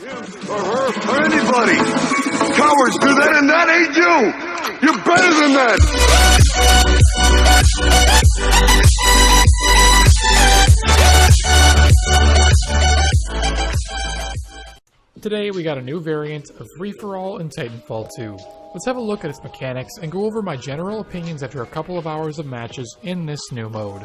or her or anybody. Cowards do that and that ain't you. You're better than that. Today we got a new variant of free-for-all in Titanfall 2. Let's have a look at its mechanics and go over my general opinions after a couple of hours of matches in this new mode.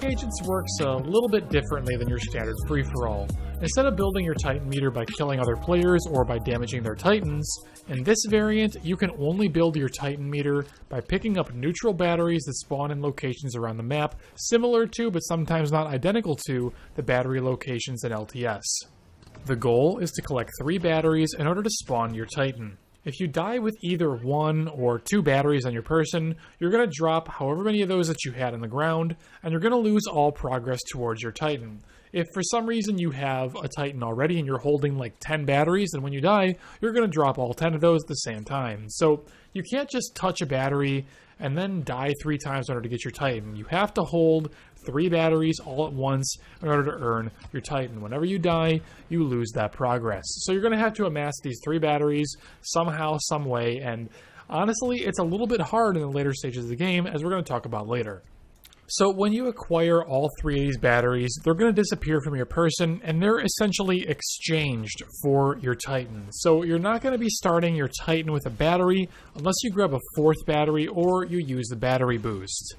Agents works a little bit differently than your standard free-for-all. Instead of building your Titan meter by killing other players or by damaging their Titans, in this variant you can only build your Titan meter by picking up neutral batteries that spawn in locations around the map, similar to, but sometimes not identical to, the battery locations in LTS. The goal is to collect 3 batteries in order to spawn your Titan. If you die with either 1 or 2 batteries on your person, you're going to drop however many of those that you had on the ground, and you're going to lose all progress towards your Titan. If for some reason you have a Titan already and you're holding like 10 batteries, then when you die, you're going to drop all 10 of those at the same time. So you can't just touch a battery and then die 3 times in order to get your Titan. You have to hold 3 batteries all at once in order to earn your Titan. Whenever you die, you lose that progress. So you're going to have to amass these 3 batteries somehow, some way, and honestly, it's a little bit hard in the later stages of the game, as we're going to talk about later. So when you acquire all 3 of these batteries, they're going to disappear from your person, and they're essentially exchanged for your Titan. So you're not going to be starting your Titan with a battery unless you grab a 4th battery or you use the battery boost.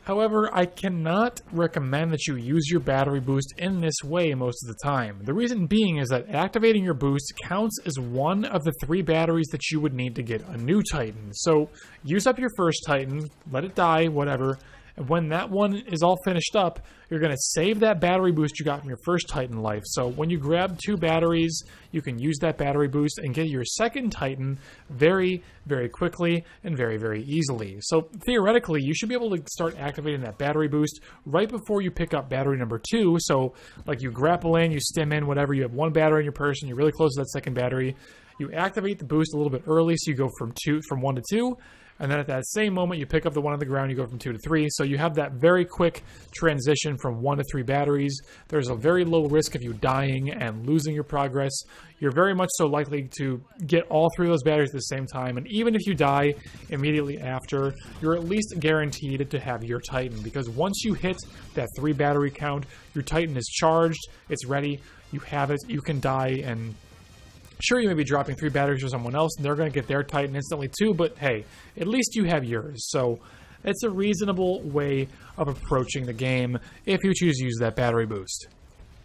However, I cannot recommend that you use your battery boost in this way most of the time. The reason being is that activating your boost counts as one of the 3 batteries that you would need to get a new Titan. So use up your first Titan, let it die, whatever, and when that one is all finished up, you're going to save that battery boost you got from your first Titan life. So when you grab 2 batteries, you can use that battery boost and get your second Titan very, very quickly and very, very easily. So theoretically, you should be able to start activating that battery boost right before you pick up battery number 2. So like you grapple in, you stim in, whatever, you have 1 battery in your person, you're really close to that second battery. You activate the boost a little bit early, so you go from 1 to 2. And then at that same moment, you pick up the one on the ground, you go from 2 to 3. So you have that very quick transition from 1 to 3 batteries. There's a very low risk of you dying and losing your progress. You're very much so likely to get all 3 of those batteries at the same time. And even if you die immediately after, you're at least guaranteed to have your Titan. Because once you hit that 3 battery count, your Titan is charged, it's ready, you have it, you can die, and sure, you may be dropping 3 batteries for someone else, and they're going to get their Titan instantly too, but hey, at least you have yours. So it's a reasonable way of approaching the game if you choose to use that battery boost.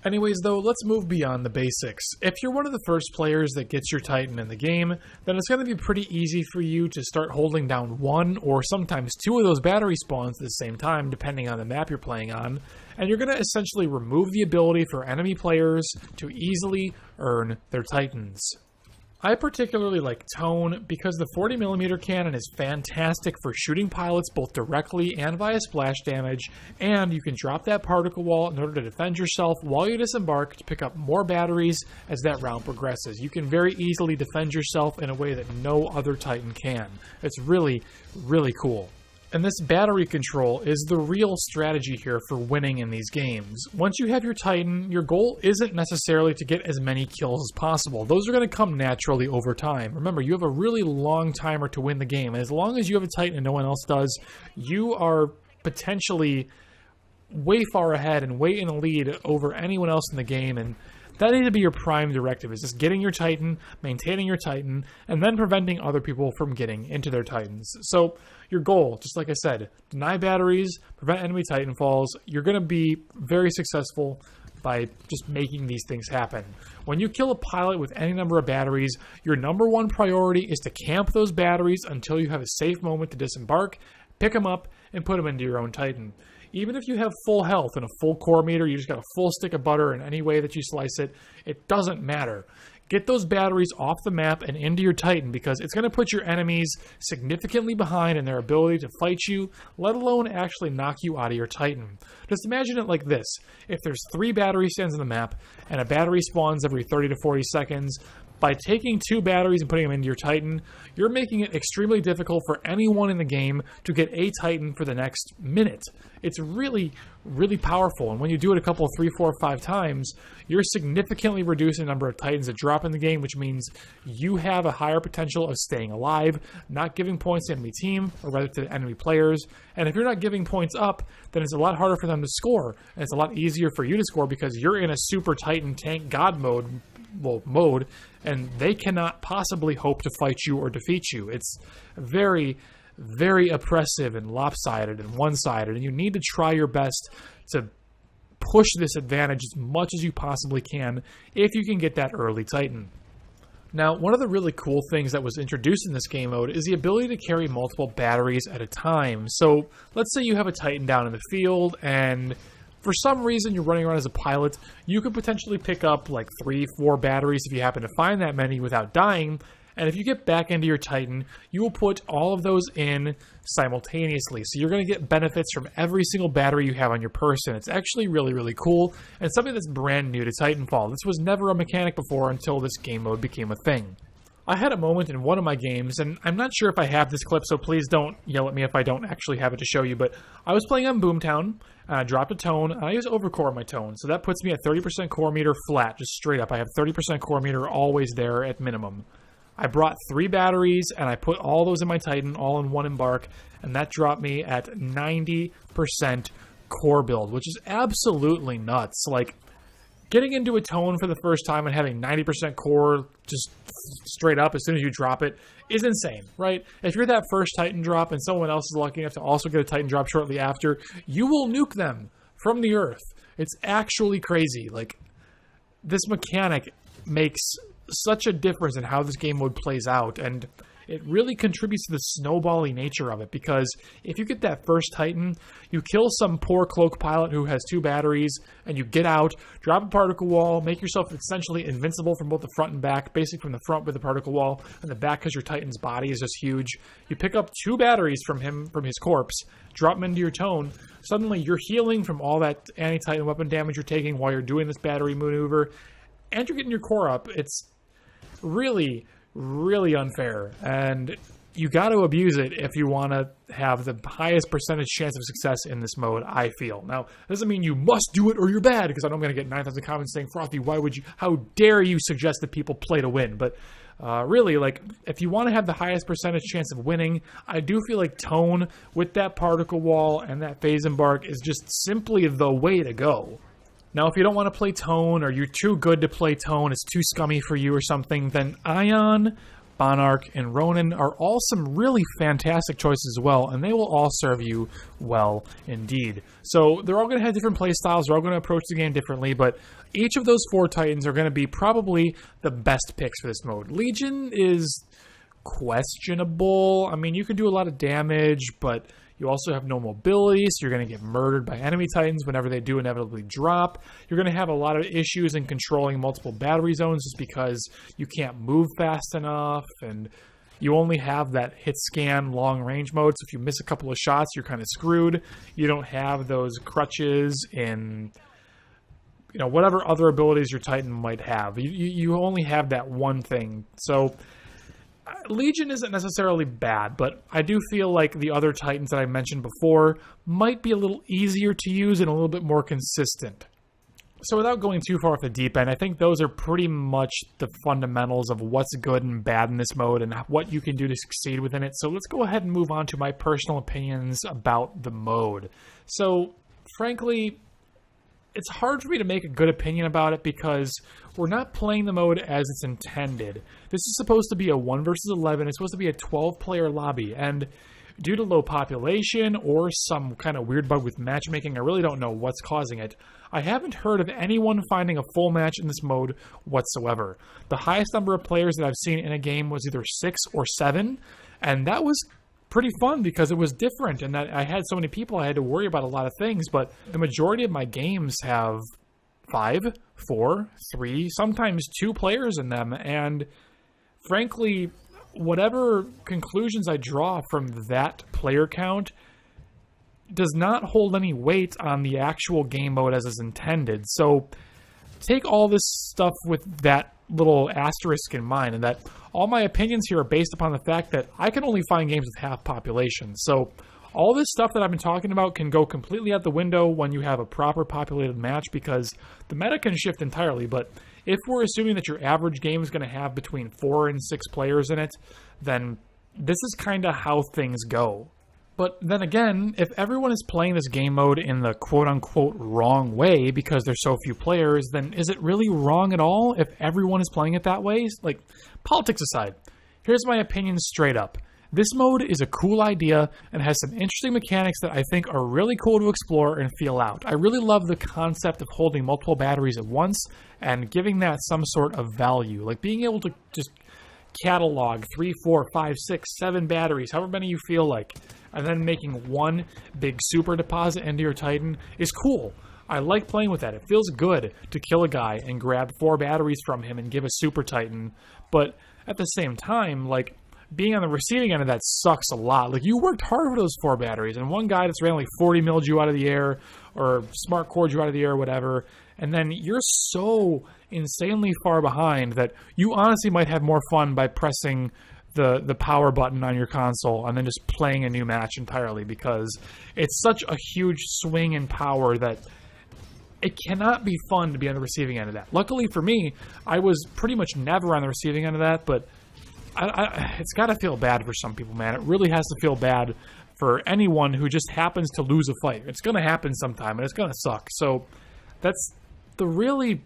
Anyways, though, let's move beyond the basics. If you're one of the first players that gets your Titan in the game, then it's going to be pretty easy for you to start holding down 1 or sometimes 2 of those battery spawns at the same time, depending on the map you're playing on, and you're going to essentially remove the ability for enemy players to easily earn their Titans. I particularly like Tone because the 40mm cannon is fantastic for shooting pilots both directly and via splash damage, and you can drop that particle wall in order to defend yourself while you disembark to pick up more batteries as that round progresses. You can very easily defend yourself in a way that no other Titan can. It's really, really cool. And this battery control is the real strategy here for winning in these games. Once you have your Titan, your goal isn't necessarily to get as many kills as possible. Those are going to come naturally over time. Remember, you have a really long timer to win the game, and as long as you have a Titan and no one else does, you are potentially way far ahead and way in the lead over anyone else in the game, and that needs to be your prime directive, is just getting your Titan, maintaining your Titan, and then preventing other people from getting into their Titans. So your goal, just like I said, deny batteries, prevent enemy Titanfalls. You're going to be very successful by just making these things happen. When you kill a pilot with any number of batteries, your number 1 priority is to camp those batteries until you have a safe moment to disembark, pick them up, and put them into your own Titan. Even if you have full health and a full core meter, you just got a full stick of butter in any way that you slice it, it doesn't matter. Get those batteries off the map and into your Titan, because it's going to put your enemies significantly behind in their ability to fight you, let alone actually knock you out of your Titan. Just imagine it like this. If there's 3 battery stands on the map, and a battery spawns every 30 to 40 seconds, by taking 2 batteries and putting them into your Titan, you're making it extremely difficult for anyone in the game to get a Titan for the next minute. It's really, really powerful. And when you do it a couple, 3, 4, 5 times, you're significantly reducing the number of Titans that drop in the game, which means you have a higher potential of staying alive, not giving points to the enemy team, or rather to the enemy players. And if you're not giving points up, then it's a lot harder for them to score. And it's a lot easier for you to score because you're in a super Titan tank god mode, and they cannot possibly hope to fight you or defeat you. It's very, very oppressive and lopsided and one-sided, and you need to try your best to push this advantage as much as you possibly can if you can get that early Titan. Now, one of the really cool things that was introduced in this game mode is the ability to carry multiple batteries at a time. So let's say you have a Titan down in the field, and for some reason you're running around as a pilot, you could potentially pick up like 3, 4 batteries if you happen to find that many without dying. And if you get back into your Titan, you will put all of those in simultaneously. So you're going to get benefits from every single battery you have on your person. It's actually really, really cool, and something that's brand new to Titanfall. This was never a mechanic before until this game mode became a thing. I had a moment in one of my games, and I'm not sure if I have this clip, so please don't yell at me if I don't actually have it to show you, but I was playing on Boomtown, and I dropped a tone, and I use overcore on my tone, so that puts me at 30% core meter flat, just straight up. I have 30% core meter always there at minimum. I brought 3 batteries, and I put all those in my Titan, all in one embark, and that dropped me at 90% core build, which is absolutely nuts. Like, getting into a tone for the first time and having 90% core just straight up as soon as you drop it is insane, right? If you're that first Titan drop and someone else is lucky enough to also get a Titan drop shortly after, you will nuke them from the earth. It's actually crazy. Like, this mechanic makes such a difference in how this game mode plays out, and it really contributes to the snowbally nature of it, because if you get that first Titan, you kill some poor cloak pilot who has 2 batteries, and you get out, drop a particle wall, make yourself essentially invincible from both the front and back, basically from the front with the particle wall, and the back because your Titan's body is just huge. You pick up 2 batteries from his corpse, drop them into your tone, suddenly you're healing from all that anti-Titan weapon damage you're taking while you're doing this battery maneuver, and you're getting your core up. It's really, really unfair, and you got to abuse it if you want to have the highest percentage chance of success in this mode, I feel. Now, that doesn't mean you must do it or you're bad, because I know I'm going to get 9,000 comments saying, Frothy, why would you, how dare you suggest that people play to win? But really, like, if you want to have the highest percentage chance of winning, I do feel like tone with that particle wall and that phase embark is just simply the way to go. Now, if you don't want to play tone, or you're too good to play tone, it's too scummy for you or something, then Ion, Monarch, and Ronin are all some really fantastic choices as well, and they will all serve you well indeed. So they're all going to have different play styles, they're all going to approach the game differently, but each of those 4 Titans are going to be probably the best picks for this mode. Legion is questionable. I mean, you can do a lot of damage, but you also have no mobility, so you're going to get murdered by enemy Titans whenever they do inevitably drop. You're going to have a lot of issues in controlling multiple battery zones just because you can't move fast enough, and you only have that hit scan long range mode, so if you miss a couple of shots, you're kind of screwed. You don't have those crutches in, you know, whatever other abilities your Titan might have. You only have that one thing. So Legion isn't necessarily bad, but I do feel like the other Titans that I mentioned before might be a little easier to use and a little bit more consistent. So without going too far off the deep end, I think those are pretty much the fundamentals of what's good and bad in this mode and what you can do to succeed within it. So let's go ahead and move on to my personal opinions about the mode. So frankly, it's hard for me to make a good opinion about it because we're not playing the mode as it's intended. This is supposed to be a 1 versus 11. It's supposed to be a 12-player lobby, and due to low population or some kind of weird bug with matchmaking, I really don't know what's causing it. I haven't heard of anyone finding a full match in this mode whatsoever. The highest number of players that I've seen in a game was either 6 or 7, and that was pretty fun because it was different and that I had so many people I had to worry about a lot of things, but the majority of my games have 5, 4, 3, sometimes 2 players in them, and frankly, whatever conclusions I draw from that player count does not hold any weight on the actual game mode as is intended. So take all this stuff with that little asterisk in mind, and that all my opinions here are based upon the fact that I can only find games with half population. So All this stuff that I've been talking about can go completely out the window when you have a proper populated match, because the meta can shift entirely. But if we're assuming that your average game is going to have between 4 and 6 players in it, then this is kind of how things go. But then again, if everyone is playing this game mode in the quote-unquote wrong way because there's so few players, then is it really wrong at all if everyone is playing it that way? Like, politics aside, here's my opinion straight up. This mode is a cool idea and has some interesting mechanics that I think are really cool to explore and feel out. I really love the concept of holding multiple batteries at once and giving that some sort of value. Like being able to just catalog 3, 4, 5, 6, 7 batteries, however many you feel like, and then making one big super deposit into your Titan is cool. I like playing with that. It feels good to kill a guy and grab 4 batteries from him and give a super Titan, but at the same time, like, being on the receiving end of that sucks a lot. Like, you worked hard for those 4 batteries, and one guy that's randomly 40 milled you out of the air, or smart cored you out of the air, or whatever, and then you're so insanely far behind that you honestly might have more fun by pressing the power button on your console and then just playing a new match entirely, because it's such a huge swing in power that it cannot be fun to be on the receiving end of that. Luckily for me, I was pretty much never on the receiving end of that, but it's got to feel bad for some people, man. It really has to feel bad for anyone who just happens to lose a fight. It's going to happen sometime, and it's going to suck. So that's the really,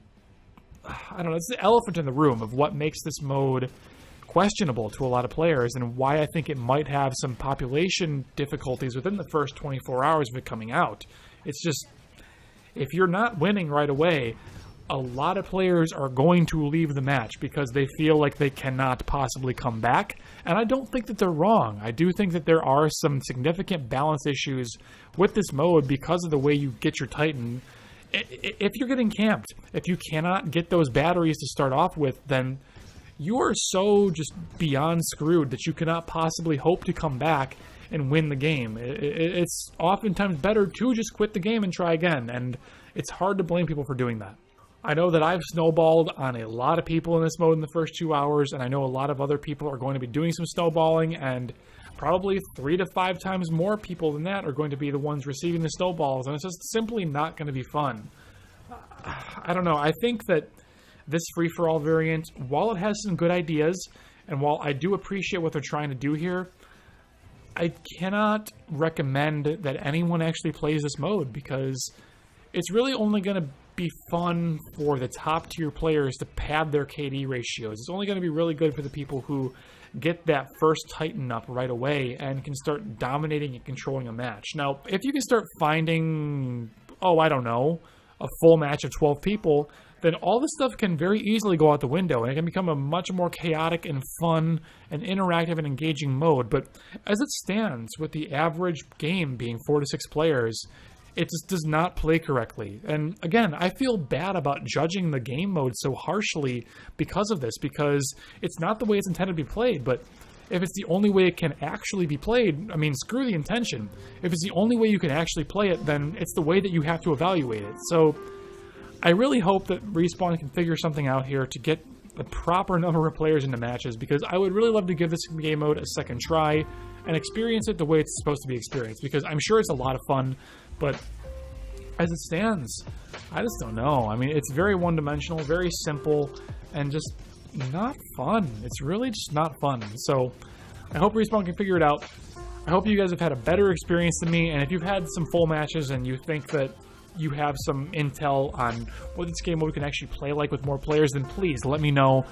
I don't know, it's the elephant in the room of what makes this mode questionable to a lot of players, and why I think it might have some population difficulties within the first 24 hours of it coming out. It's just, if you're not winning right away, a lot of players are going to leave the match because they feel like they cannot possibly come back. And I don't think that they're wrong. I do think that there are some significant balance issues with this mode because of the way you get your Titan. If you're getting camped, if you cannot get those batteries to start off with, then you are so just beyond screwed that you cannot possibly hope to come back and win the game. It's oftentimes better to just quit the game and try again, and it's hard to blame people for doing that. I know that I've snowballed on a lot of people in this mode in the first 2 hours, and I know a lot of other people are going to be doing some snowballing, and probably 3 to 5 times more people than that are going to be the ones receiving the snowballs, and it's just simply not going to be fun. I don't know. I think that this free-for-all variant, while it has some good ideas, and while I do appreciate what they're trying to do here, I cannot recommend that anyone actually plays this mode, because it's really only going to be fun for the top tier players to pad their KD ratios. It's only going to be really good for the people who get that first Titan up right away and can start dominating and controlling a match. Now, if you can start finding, I don't know, a full match of 12 people, then all this stuff can very easily go out the window, and it can become a much more chaotic and fun and interactive and engaging mode. But as it stands, with the average game being 4 to 6 players, it just does not play correctly. And again, I feel bad about judging the game mode so harshly because of this, because it's not the way it's intended to be played. But if it's the only way it can actually be played, I mean, screw the intention. If it's the only way you can actually play it, then it's the way that you have to evaluate it. So I really hope that Respawn can figure something out here to get the proper number of players into matches, because I would really love to give this game mode a second try and experience it the way it's supposed to be experienced, because I'm sure it's a lot of fun. But as it stands, I just don't know. I mean, it's very one-dimensional, very simple, and just not fun. It's really just not fun. So I hope Respawn can figure it out. I hope you guys have had a better experience than me, and if you've had some full matches and you think that you have some intel on what this game mode can actually play like with more players, then please let me know.